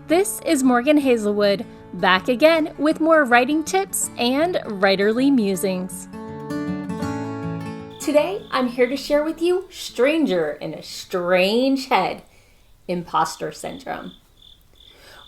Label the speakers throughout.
Speaker 1: This is Morgan Hazelwood, back again with more writing tips and writerly musings. Today, I'm here to share with you Stranger in a Strange Head, Imposter Syndrome.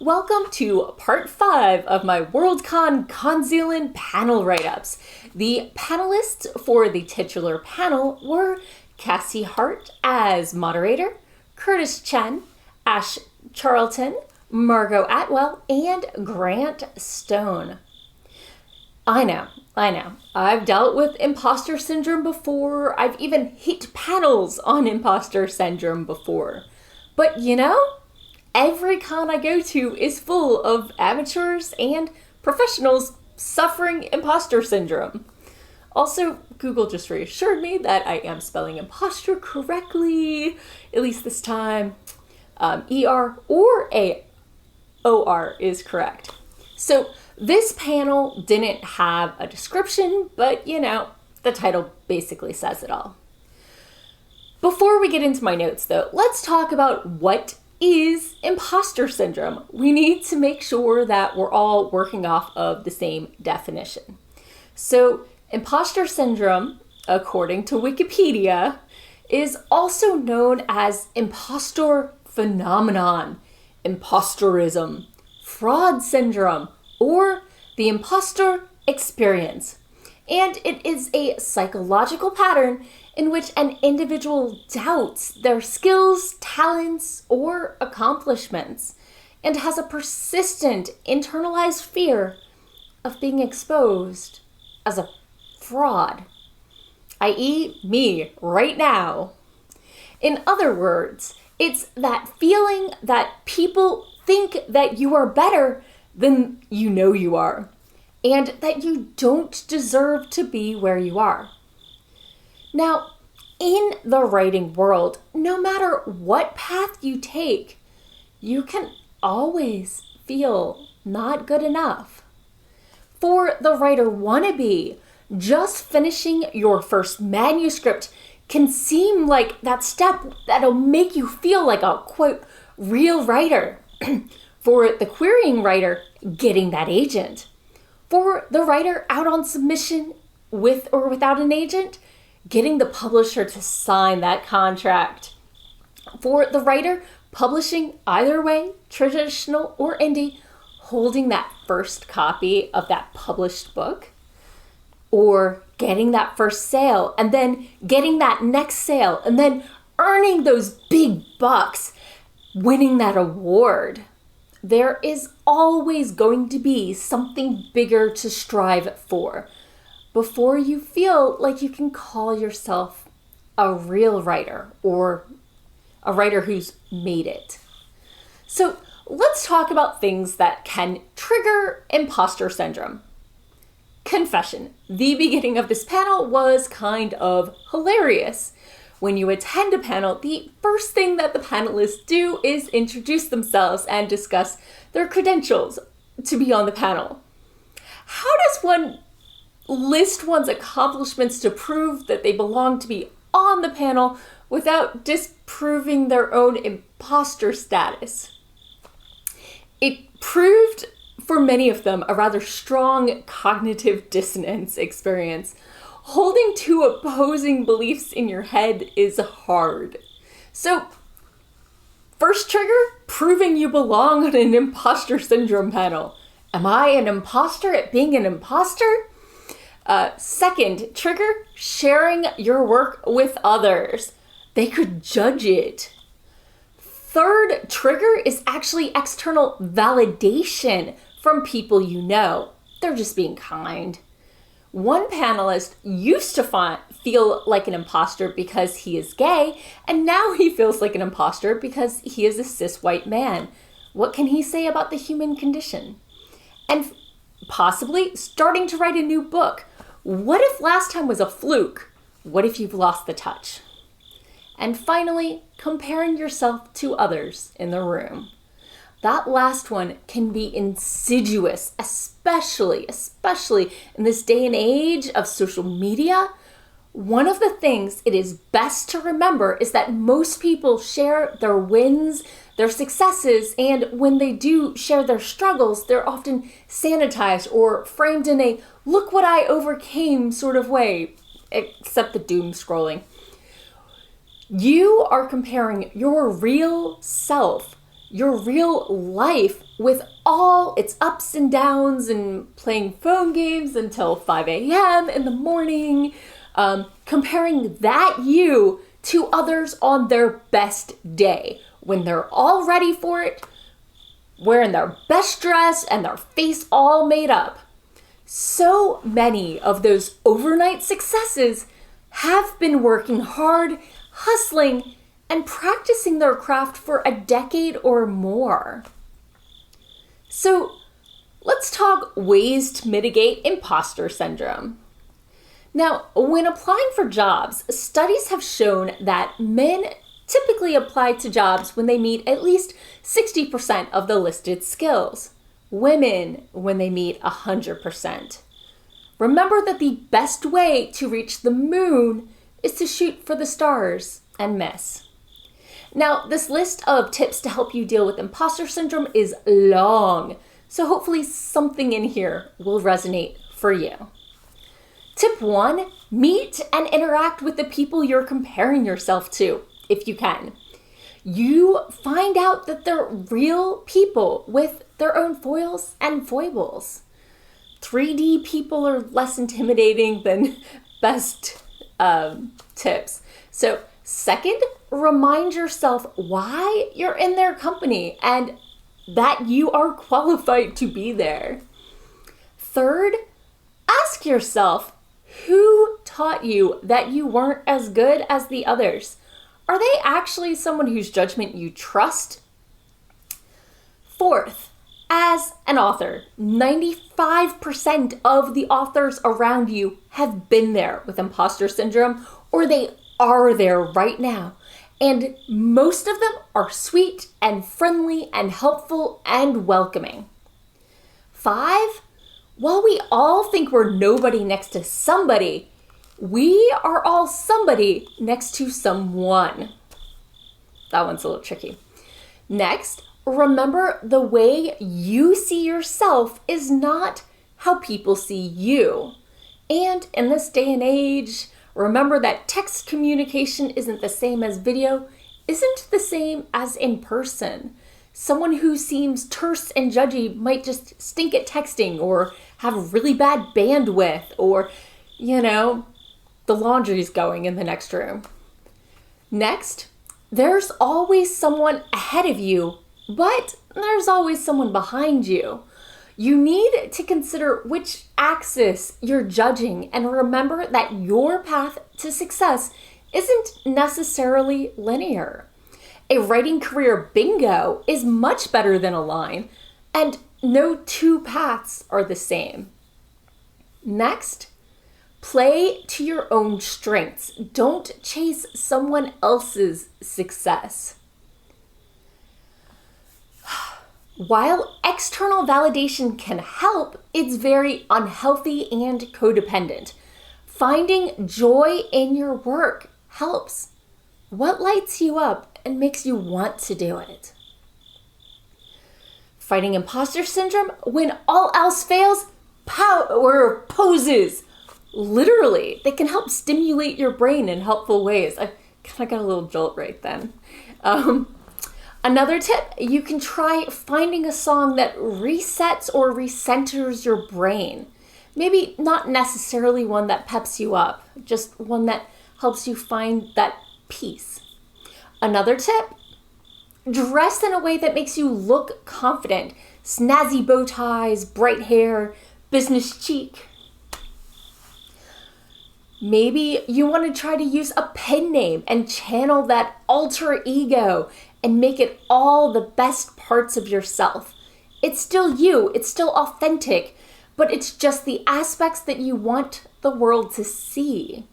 Speaker 1: Welcome to part 5 of my WorldCon Conzealand panel write-ups. The panelists for the titular panel were Cassie Hart as moderator, Curtis Chen, Ash Charlton, Margot Atwell, and Grant Stone. I know. I've dealt with imposter syndrome before. I've even hit panels on imposter syndrome before. But every con I go to is full of amateurs and professionals suffering imposter syndrome. Also, Google just reassured me that I am spelling imposter correctly, at least this time. ER or AOR is correct. So this panel didn't have a description, but the title basically says it all. Before we get into my notes though, let's talk about what is imposter syndrome. We need to make sure that we're all working off of the same definition. So imposter syndrome, according to Wikipedia, is also known as impostor phenomenon, imposterism, fraud syndrome, or the imposter experience. And it is a psychological pattern in which an individual doubts their skills, talents, or accomplishments, and has a persistent internalized fear of being exposed as a fraud, i.e. me right now. In other words, it's that feeling that people think that you are better than you are, and that you don't deserve to be where you are. Now, in the writing world, no matter what path you take, you can always feel not good enough. For the writer wannabe, just finishing your first manuscript can seem like that step that'll make you feel like a, quote, real writer. For the querying writer, getting that agent. For the writer out on submission with or without an agent, getting the publisher to sign that contract. For the writer publishing either way, traditional or indie, holding that first copy of that published book. Or getting that first sale and then getting that next sale and then earning those big bucks, winning that award. There is always going to be something bigger to strive for before you feel like you can call yourself a real writer or a writer who's made it. So let's talk about things that can trigger imposter syndrome. Confession, the beginning of this panel was kind of hilarious. When you attend a panel, the first thing that the panelists do is introduce themselves and discuss their credentials to be on the panel. How does one list one's accomplishments to prove that they belong to be on the panel without disproving their own imposter status? It proved for many of them a rather strong cognitive dissonance experience. Holding two opposing beliefs in your head is hard. So, first trigger, proving you belong on an imposter syndrome panel. Am I an imposter at being an imposter? Second trigger, sharing your work with others. They could judge it. Third trigger is actually external validation from people you know. They're just being kind. One panelist used to feel like an imposter because he is gay, and now he feels like an imposter because he is a cis white man. What can he say about the human condition? And possibly starting to write a new book. What if last time was a fluke? What if you've lost the touch? And finally, comparing yourself to others in the room. That last one can be insidious, especially in this day and age of social media. One of the things it is best to remember is that most people share their wins, their successes, and when they do share their struggles, they're often sanitized or framed in a look what I overcame sort of way, except the doom scrolling. You are comparing your real self, your real life, with all its ups and downs and playing phone games until 5 a.m. in the morning, comparing that you to others on their best day, when they're all ready for it, wearing their best dress and their face all made up. So many of those overnight successes have been working hard, hustling, and practicing their craft for a decade or more. So let's talk ways to mitigate imposter syndrome. Now, when applying for jobs, studies have shown that men typically apply to jobs when they meet at least 60% of the listed skills. Women when they meet 100%. Remember that the best way to reach the moon is to shoot for the stars and miss. Now, this list of tips to help you deal with imposter syndrome is long, so hopefully something in here will resonate for you. Tip 1, meet and interact with the people you're comparing yourself to, if you can. You find out that they're real people with their own foils and foibles. 3D people are less intimidating than best tips. So, second, remind yourself why you're in their company and that you are qualified to be there. Third, ask yourself, who taught you that you weren't as good as the others? Are they actually someone whose judgment you trust? Fourth, as an author, 95% of the authors around you have been there with imposter syndrome, or they are there right now. And most of them are sweet and friendly and helpful and welcoming. 5, while we all think we're nobody next to somebody, we are all somebody next to someone. That one's a little tricky. Next, remember the way you see yourself is not how people see you. And in this day and age, remember that text communication isn't the same as video, isn't the same as in person. Someone who seems terse and judgy might just stink at texting or have really bad bandwidth or, the laundry's going in the next room. Next, there's always someone ahead of you, but there's always someone behind you. You need to consider which axis you're judging and remember that your path to success isn't necessarily linear. A writing career bingo is much better than a line, and no two paths are the same. Next, play to your own strengths. Don't chase someone else's success. While external validation can help, it's very unhealthy and codependent. Finding joy in your work helps. What lights you up and makes you want to do it? Fighting imposter syndrome, when all else fails, power poses. Literally, they can help stimulate your brain in helpful ways. I kind of got a little jolt right then. Another tip, you can try finding a song that resets or recenters your brain. Maybe not necessarily one that peps you up, just one that helps you find that peace. Another tip, dress in a way that makes you look confident. Snazzy bow ties, bright hair, business chic. Maybe you want to try to use a pen name and channel that alter ego and make it all the best parts of yourself. It's still you, it's still authentic, but it's just the aspects that you want the world to see.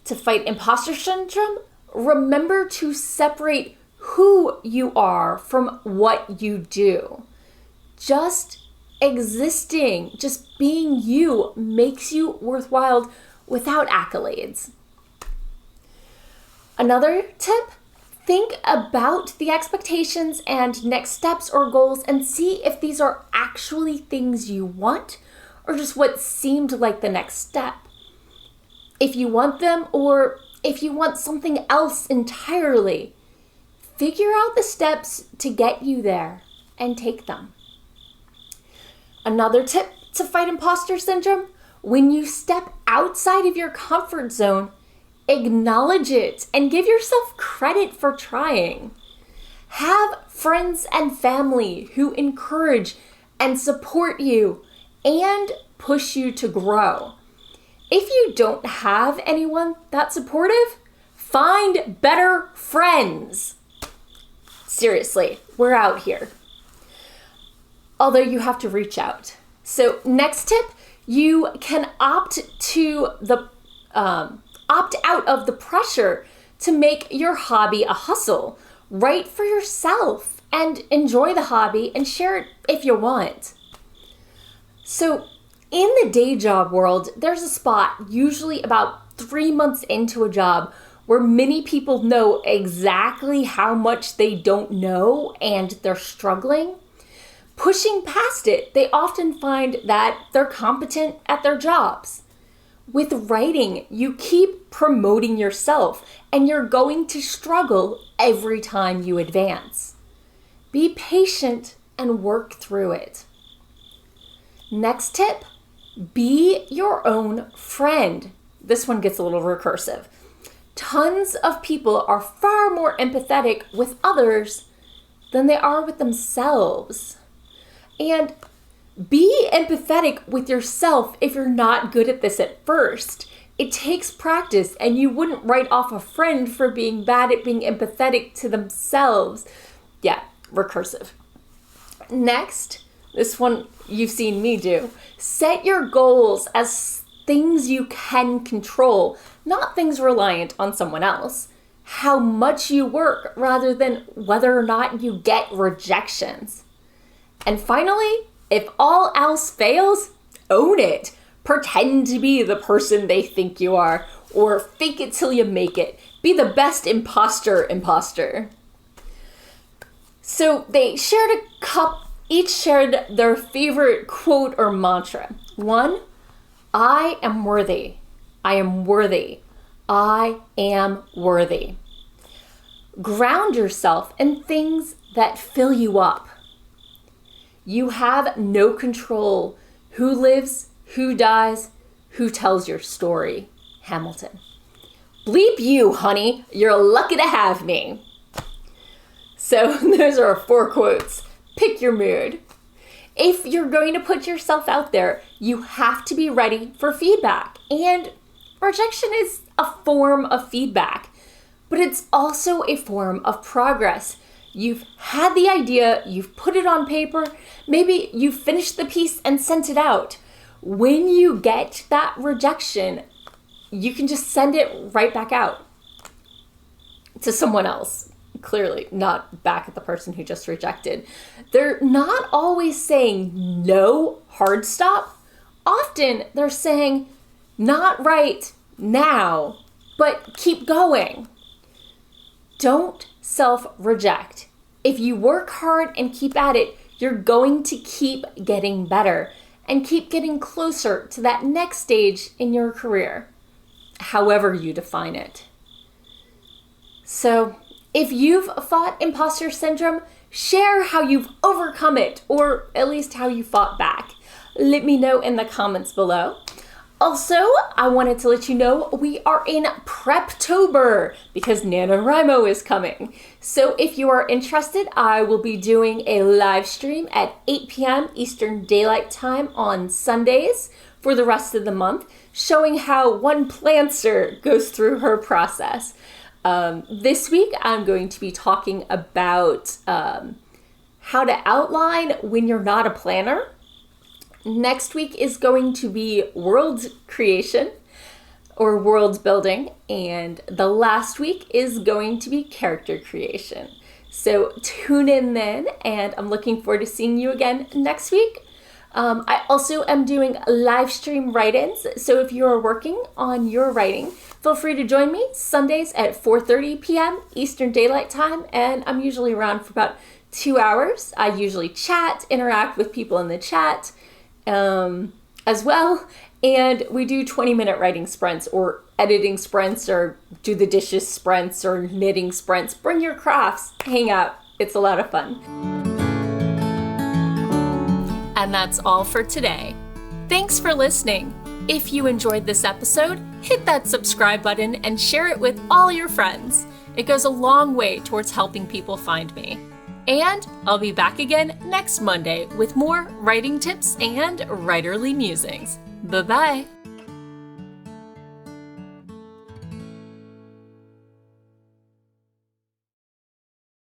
Speaker 1: To fight imposter syndrome, remember to separate who you are from what you do. Just existing, just being you makes you worthwhile without accolades. Another tip, think about the expectations and next steps or goals and see if these are actually things you want or just what seemed like the next step. If you want them or if you want something else entirely, figure out the steps to get you there and take them. Another tip to fight imposter syndrome: when you step outside of your comfort zone, acknowledge it and give yourself credit for trying. Have friends and family who encourage and support you and push you to grow. If you don't have anyone that's supportive, find better friends. Seriously, we're out here. Although you have to reach out. So next tip, you can opt out of the pressure to make your hobby a hustle. Write for yourself and enjoy the hobby and share it if you want. So in the day job world, there's a spot, usually about 3 months into a job, where many people know exactly how much they don't know and they're struggling. Pushing past it, they often find that they're competent at their jobs. With writing, you keep promoting yourself and you're going to struggle every time you advance. Be patient and work through it. Next tip, be your own friend. This one gets a little recursive. Tons of people are far more empathetic with others than they are with themselves. And be empathetic with yourself if you're not good at this at first. It takes practice, and you wouldn't write off a friend for being bad at being empathetic to themselves. Yeah, recursive. Next, this one you've seen me do. Set your goals as things you can control, not things reliant on someone else. How much you work rather than whether or not you get rejections. And finally, if all else fails, own it. Pretend to be the person they think you are, or fake it till you make it. Be the best imposter. So they shared each shared their favorite quote or mantra. 1, I am worthy. I am worthy. I am worthy. Ground yourself in things that fill you up. You have no control who lives, who dies, who tells your story. Hamilton. Bleep you, honey. You're lucky to have me. So those are 4 quotes. Pick your mood. If you're going to put yourself out there, you have to be ready for feedback. And rejection is a form of feedback, but it's also a form of progress. You've had the idea, you've put it on paper, maybe you finished the piece and sent it out. When you get that rejection, you can just send it right back out to someone else. Clearly not back at the person who just rejected. They're not always saying no, hard stop. Often they're saying not right now, but keep going. Don't self-reject. If you work hard and keep at it, you're going to keep getting better and keep getting closer to that next stage in your career, however you define it. So, if you've fought imposter syndrome, share how you've overcome it, or at least how you fought back. Let me know in the comments below. Also, I wanted to let you know we are in Preptober because NaNoWriMo is coming. So if you are interested, I will be doing a live stream at 8 p.m. Eastern Daylight Time on Sundays for the rest of the month, showing how one plantster goes through her process. This week, I'm going to be talking about how to outline when you're not a planner. Next week is going to be world creation or world building, and the last week is going to be character creation. So tune in then, and I'm looking forward to seeing you again next week. I also am doing live stream write-ins, so if you are working on your writing, feel free to join me Sundays at 4:30 p.m. Eastern Daylight Time, and I'm usually around for about 2 hours. I usually chat, interact with people in the chat as well, and we do 20-minute writing sprints or editing sprints or do the dishes sprints or knitting sprints. Bring your crafts, hang out. It's a lot of fun. And that's all for today. Thanks for listening. If you enjoyed this episode, hit that subscribe button and share it with all your friends. It goes a long way towards helping people find me. And I'll be back again next Monday with more writing tips and writerly musings. Bye-bye.